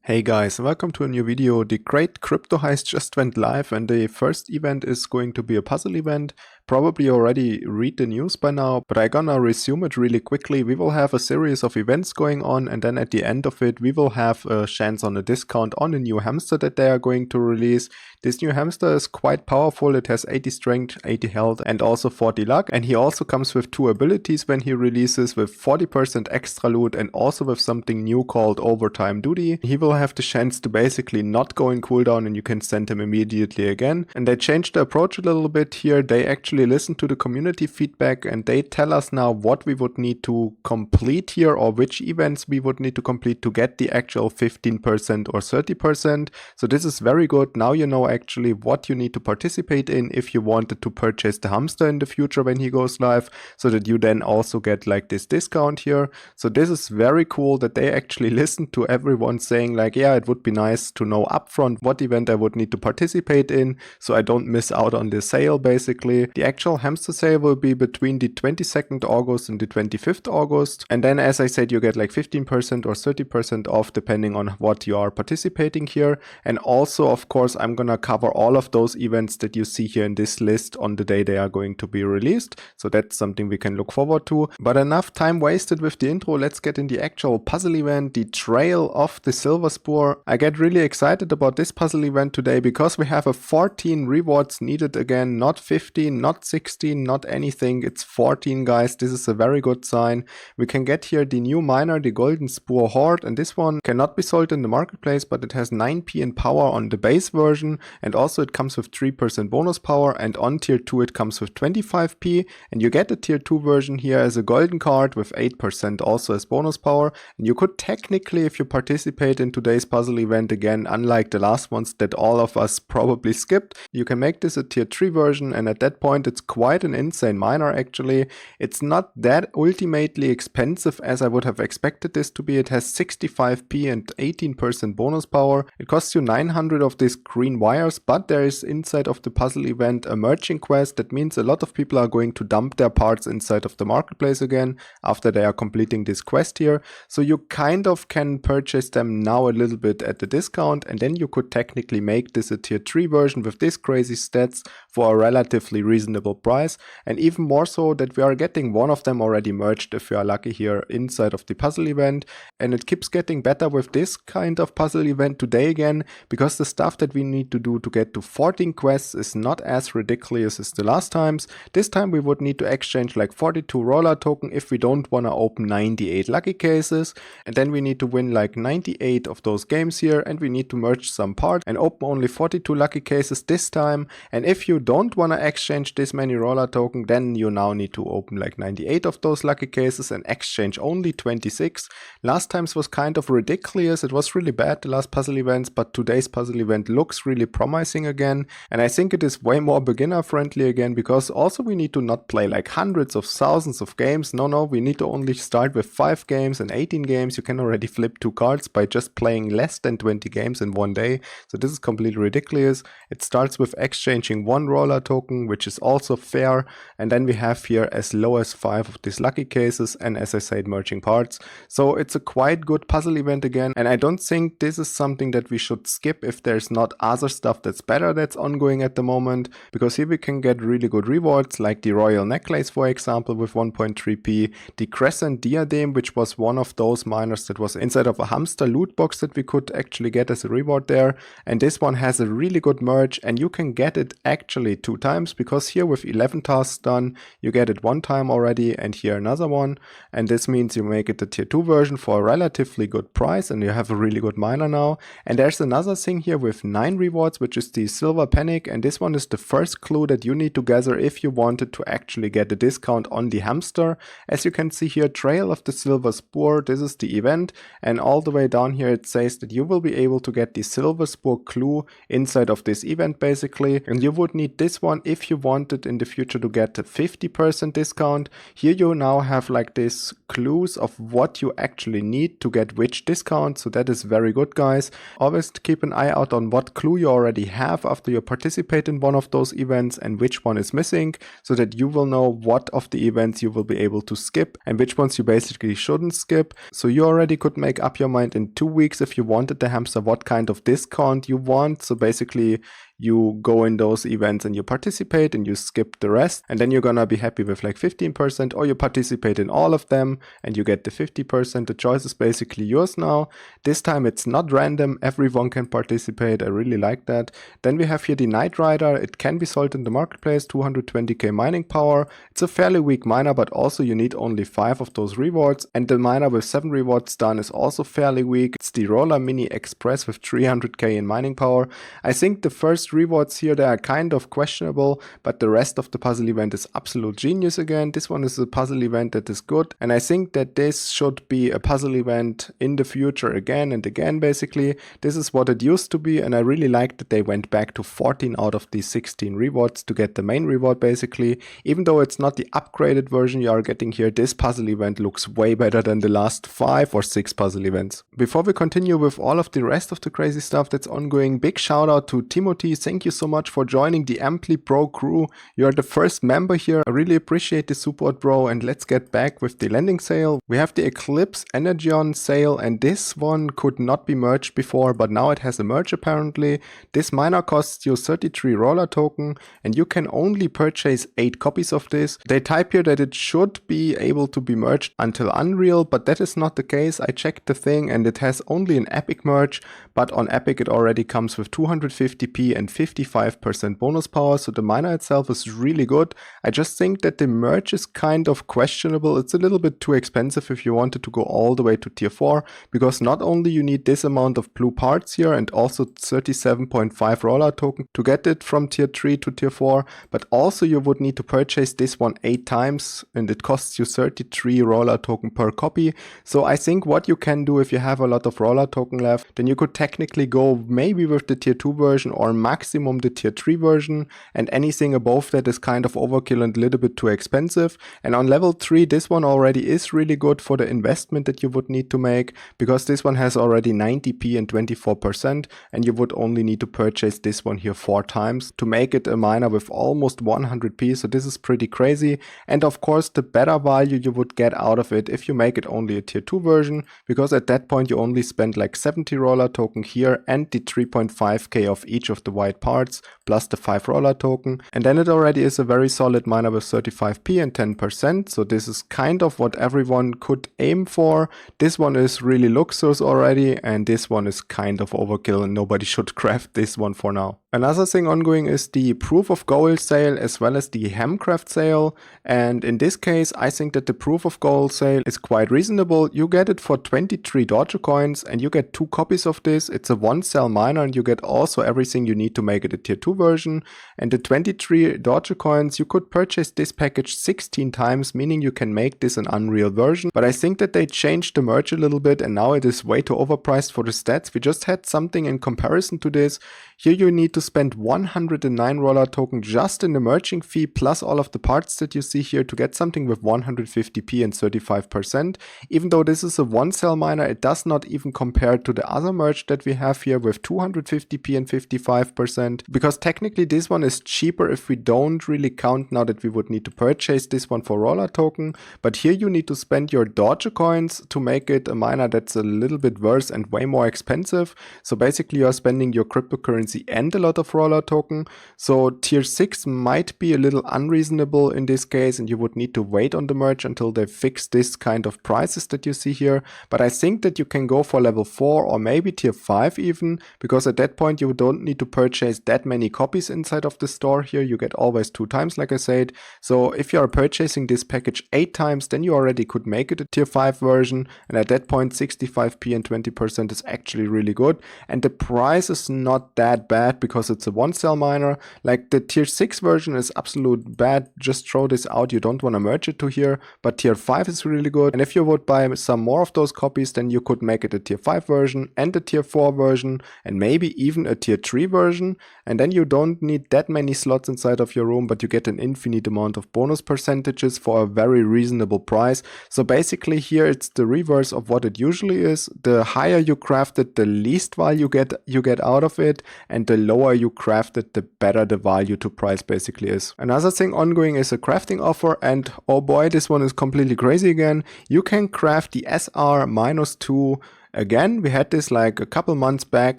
Hey guys, welcome to a new video. The great crypto heist just went live and the first event is going to be a puzzle event. Probably already read the news by now, but I'm gonna resume it really quickly. We will have a series of events going on, and then at the end of it we will have a chance on a discount on a new hamster that they are going to release. This new hamster is quite powerful. It has 80 strength, 80 health and also 40 luck, and he also comes with two abilities when he releases, with 40% extra loot and also with something new called overtime duty. He will have the chance to basically not go in cooldown and you can send him immediately again. And they changed the approach a little bit here. They actually listen to the community feedback and they tell us now what we would need to complete here, or which events we would need to complete to get the actual 15% or 30%. So this is very good. Now you know actually what you need to participate in if you wanted to purchase the hamster in the future when he goes live, so that you then also get like this discount here. So this is very cool that they actually listened to everyone saying like, yeah, it would be nice to know upfront what event I would need to participate in so I don't miss out on the sale basically. The actual hamster sale will be between the 22nd August and the 25th August, and then as I said you get like 15% or 30% off depending on what you are participating here. And also of course I'm gonna cover all of those events that you see here in this list on the day they are going to be released, so that's something we can look forward to. But enough time wasted with the intro, let's get in the actual puzzle event, the Trail of the Silver Spur. I get really excited about this puzzle event today because we have a 14 rewards needed again, not 15, not 16, not anything, it's 14 guys. This is a very good sign. We can get here the new miner, the Golden Spur Horde, and this one cannot be sold in the marketplace, but it has 9p in power on the base version, and also it comes with 3% bonus power, and on tier 2 it comes with 25p, and you get the tier 2 version here as a golden card with 8% also as bonus power. And you could technically, if you participate in today's puzzle event again, unlike the last ones that all of us probably skipped, you can make this a tier 3 version, and at that point it's quite an insane miner actually. It's not that ultimately expensive as I would have expected this to be. It has 65p and 18% bonus power. It costs you 900 of these green wires, but there is inside of the puzzle event a merging quest. That means a lot of people are going to dump their parts inside of the marketplace again after they are completing this quest here. So you kind of can purchase them now a little bit at the discount, and then you could technically make this a tier 3 version with this crazy stats for a relatively reasonable price. And even more so that we are getting one of them already merged if we are lucky here inside of the puzzle event. And it keeps getting better with this kind of puzzle event today again, because the stuff that we need to do to get to 14 quests is not as ridiculous as the last times. This time we would need to exchange like 42 roller token if we don't want to open 98 lucky cases, and then we need to win like 98 of those games here, and we need to merge some parts and open only 42 lucky cases this time. And if you don't want to exchange this many roller token, then you now need to open like 98 of those lucky cases and exchange only 26. Last times was kind of ridiculous. It was really bad, the last puzzle events, but today's puzzle event looks really promising again, and I think it is way more beginner friendly again, because also we need to not play like hundreds of thousands of games. No, we need to only start with 5 games and 18 games. You can already flip 2 cards by just playing less than 20 games in one day. So this is completely ridiculous. It starts with exchanging 1 roller token, which is also fair, and then we have here as low as 5 of these lucky cases, and as I said, merging parts. So it's a quite good puzzle event again, and I don't think this is something that we should skip if there's not other stuff that's better that's ongoing at the moment, because here we can get really good rewards like the royal necklace, for example, with 1.3p, the crescent diadem, which was one of those miners that was inside of a hamster loot box that we could actually get as a reward there, and this one has a really good merge, and you can get it actually 2 times, because here with 11 tasks done you get it 1 time already, and here another one, and this means you make it the tier 2 version for a relatively good price, and you have a really good miner now. And there's another thing here with 9 rewards, which is the silver panic, and this one is the first clue that you need to gather if you wanted to actually get a discount on the hamster. As you can see here, Trail of the Silver Spur, this is the event, and all the way down here it says that you will be able to get the Silver Spur clue inside of this event basically, and you would need this one if you want worth it in the future to get a 50% discount. Here you now have like this clues of what you actually need to get which discount, so that is very good, guys. Always keep an eye out on what clue you already have after you participate in one of those events and which one is missing, so that you will know what of the events you will be able to skip and which ones you basically shouldn't skip. So you already could make up your mind in 2 weeks if you wanted the hamster what kind of discount you want. So basically you go in those events and you participate and you skip the rest, and then you're gonna be happy with like 15%, or you participate in all of them and you get the 50%. The choice is basically yours now. This time it's not random, everyone can participate. I really like that. Then we have here the Knight Rider. It can be sold in the marketplace, 220k mining power. It's a fairly weak miner, but also you need only 5 of those rewards, and the miner with 7 rewards done is also fairly weak. It's the Roller Mini Express with 300k in mining power. I think the first rewards here, they are kind of questionable, but the rest of the puzzle event is absolute genius again. This one is a puzzle event that is good, and I think that this should be a puzzle event in the future again and again. Basically this is what it used to be, and I really like that they went back to 14 out of these 16 rewards to get the main reward. Basically, even though it's not the upgraded version you are getting here, this puzzle event looks way better than the last 5 or 6 puzzle events. Before we continue with all of the rest of the crazy stuff that's ongoing, big shout out to Timothy. Thank you so much for joining the AmpliBro crew. You're the first member here. I really appreciate the support, bro. And let's get back with the lending sale. We have the Eclipse Energion sale, and this one could not be merged before, but now it has a merge apparently. This miner costs you 33 roller token, and you can only purchase 8 copies of this. They type here that it should be able to be merged until Unreal, but that is not the case. I checked the thing and it has only an Epic merge, but on Epic it already comes with 250p and 55% bonus power, so the miner itself is really good. I just think that the merge is kind of questionable. It's a little bit too expensive if you wanted to go all the way to tier 4, because not only you need this amount of blue parts here and also 37.5 roller token to get it from tier 3 to tier 4, but also you would need to purchase this one 8 times, and it costs you 33 roller token per copy. So I think what you can do, if you have a lot of roller token left, then you could technically go maybe with the tier 2 version or maximum the tier 3 version, and anything above that is kind of overkill and a little bit too expensive. And on level 3 this one already is really good for the investment that you would need to make, because this one has already 90p and 24%, and you would only need to purchase this one here 4 times to make it a miner with almost 100p, so this is pretty crazy. And of course the better value you would get out of it if you make it only a tier 2 version, because at that point you only spend like 70 roller token here and the 3.5k of each of the white parts plus the 5 roller token, and then it already is a very solid miner with 35p and 10%, so this is kind of what everyone could aim for. This one is really luxurious already, and this one is kind of overkill and nobody should craft this one for now. Another thing ongoing is the proof of gold sale as well as the Hamcraft sale, and in this case I think that the proof of gold sale is quite reasonable. You get it for 23 Dogecoins and you get 2 copies of this. It's a 1 cell miner and you get also everything you need to make it a tier 2 version, and the 23 Dogecoins you could purchase this package 16 times, meaning you can make this an Unreal version. But I think that they changed the merge a little bit and now it is way too overpriced for the stats. We just had something in comparison to this. Here you need to spend 109 roller token just in the merging fee plus all of the parts that you see here to get something with 150p and 35%. Even though this is a 1 cell miner, it does not even compare to the other merge that we have here with 250p and 55%, because technically this one is cheaper if we don't really count now that we would need to purchase this one for roller token. But here you need to spend your Dogecoins to make it a miner that's a little bit worse and way more expensive. So basically you are spending your cryptocurrency and a lot of roller token. So tier 6 might be a little unreasonable in this case, and you would need to wait on the merge until they fix this kind of prices that you see here. But I think that you can go for level 4 or maybe tier 5 even, because at that point you don't need to purchase that many copies inside of the store here. You get always 2 times like I said. So if you are purchasing this package 8 times, then you already could make it a tier 5 version, and at that point 65p and 20% is actually really good, and the price is not that bad because it's a 1 cell miner. Like the tier 6 version is absolute bad, just throw this out, you don't want to merge it to here, but tier 5 is really good, and if you would buy some more of those copies then you could make it a tier 5 version and a tier 4 version and maybe even a tier 3 version. version, and then you don't need that many slots inside of your room, but you get an infinite amount of bonus percentages for a very reasonable price. So basically here it's the reverse of what it usually is. The higher you craft it, the least value you get out of it, and the lower you craft it, the better the value to price basically is. Another thing ongoing is a crafting offer, and oh boy, this one is completely crazy again. You can craft the SR-2. Again, we had this like a couple months back,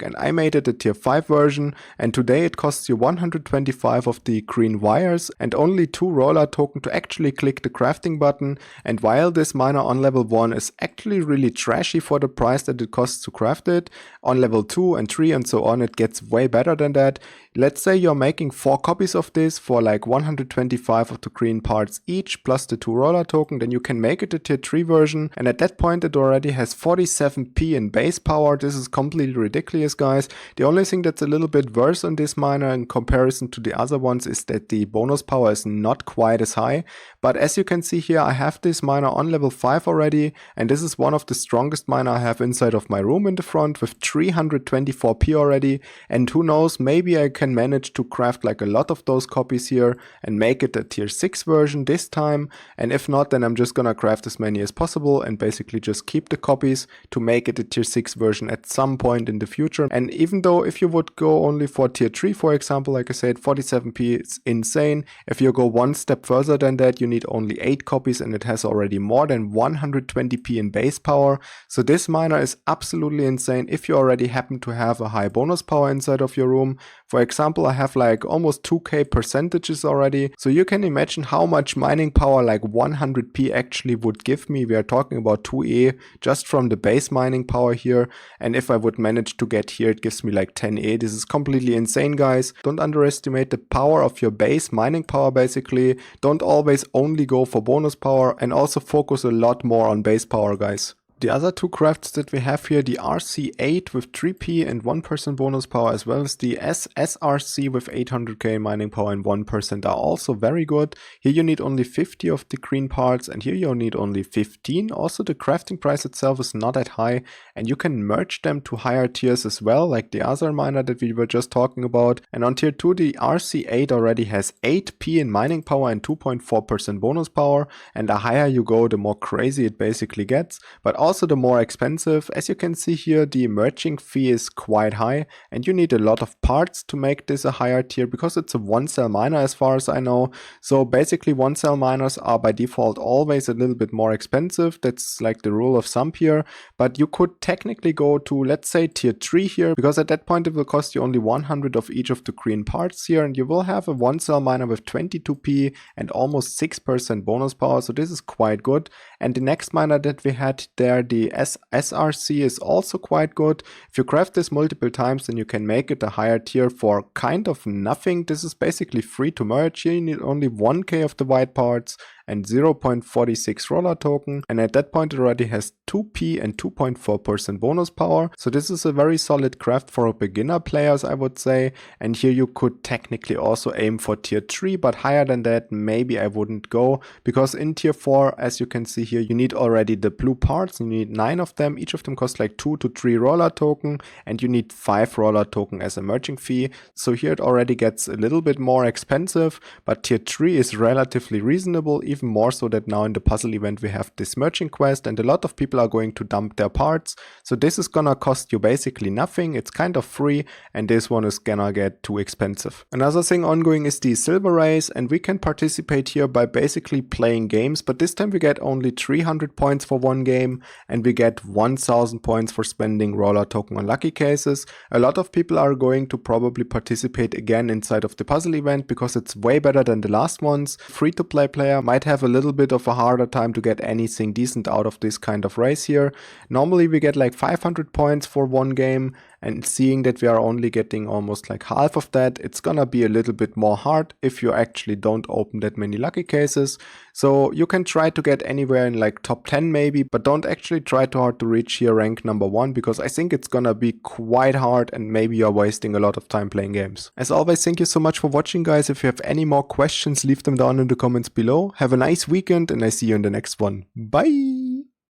and I made it a tier 5 version, and today it costs you 125 of the green wires and only 2 roller token to actually click the crafting button. And while this miner on level 1 is actually really trashy for the price that it costs to craft it, on level 2 and 3 and so on it gets way better than that. Let's say you're making 4 copies of this for like 125 of the green parts each plus the 2 roller token, then you can make it a tier 3 version, and at that point it already has 47p in base power. This is completely ridiculous, guys. The only thing that's a little bit worse on this miner in comparison to the other ones is that the bonus power is not quite as high, but as you can see here, I have this miner on level 5 already, and this is one of the strongest miner I have inside of my room in the front with 324p already, and who knows, maybe I can manage to craft like a lot of those copies here and make it a tier 6 version this time, and if not, then I'm just gonna craft as many as possible and basically just keep the copies to make it a tier 6 version at some point in the future. And even though if you would go only for tier 3, for example, like I said, 47p is insane. If you go one step further than that, you need only 8 copies and it has already more than 120p in base power. So this miner is absolutely insane if you already happen to have a high bonus power inside of your room. For example, I have like almost 2k percentages already. So you can imagine how much mining power like 100p actually would give me. We are talking about 2e just from the base mining power here, and if I would manage to get here, it gives me like 10e. This is completely insane, guys. Don't underestimate the power of your base mining power basically. Don't always only go for bonus power, and also focus a lot more on base power, guys. The other 2 crafts that we have here, the RC8 with 3p and 1% bonus power, as well as the S-SRC with 800k mining power and 1%, are also very good. Here you need only 50 of the green parts, and here you need only 15. Also the crafting price itself is not that high, and you can merge them to higher tiers as well, like the other miner that we were just talking about. And on tier 2, the RC8 already has 8p in mining power and 2.4% bonus power, and the higher you go, the more crazy it basically gets, but also the more expensive. As you can see here, the merging fee is quite high, and you need a lot of parts to make this a higher tier because it's a 1-cell miner as far as I know. So basically 1-cell miners are by default always a little bit more expensive. That's like the rule of thumb here, but you could technically go to, let's say, tier 3 here, because at that point it will cost you only 100 of each of the green parts here, and you will have a 1-cell miner with 22p and almost 6% bonus power. So this is quite good. And the next miner that we had there, the S-SRC, is also quite good. If you craft this multiple times, then you can make it a higher tier for kind of nothing. This is basically free to merge. Here you need only 1k of the white parts and 0.46 roller token, and at that point it already has 2p and 2.4% bonus power. So this is a very solid craft for beginner players, I would say. And here you could technically also aim for tier 3, but higher than that maybe I wouldn't go, because in tier 4, as you can see here, you need already the blue parts. You need 9 of them. Each of them costs like 2 to 3 roller token, and you need 5 roller token as a merging fee. So here it already gets a little bit more expensive, but tier 3 is relatively reasonable, even more so that now in the puzzle event we have this merging quest, and a lot of people are going to dump their parts. So this is gonna cost you basically nothing. It's kind of free, and this one is gonna get too expensive. Another thing ongoing is the silver race, and we can participate here by basically playing games, but this time we get only 300 points for one game, and we get 1000 points for spending roller token on lucky cases. A lot of people are going to probably participate again inside of the puzzle event because it's way better than the last ones. Free to play player might have a little bit of a harder time to get anything decent out of this kind of race here. Normally we get like 500 points for one game, and seeing that we are only getting almost like half of that, it's gonna be a little bit more hard if you actually don't open that many lucky cases. So you can try to get anywhere in like top 10 maybe, but don't actually try too hard to reach here rank number 1, because I think it's gonna be quite hard and maybe you're wasting a lot of time playing games. As always, thank you so much for watching, guys. If you have any more questions, leave them down in the comments below. Have a nice weekend, and I see you in the next one. Bye!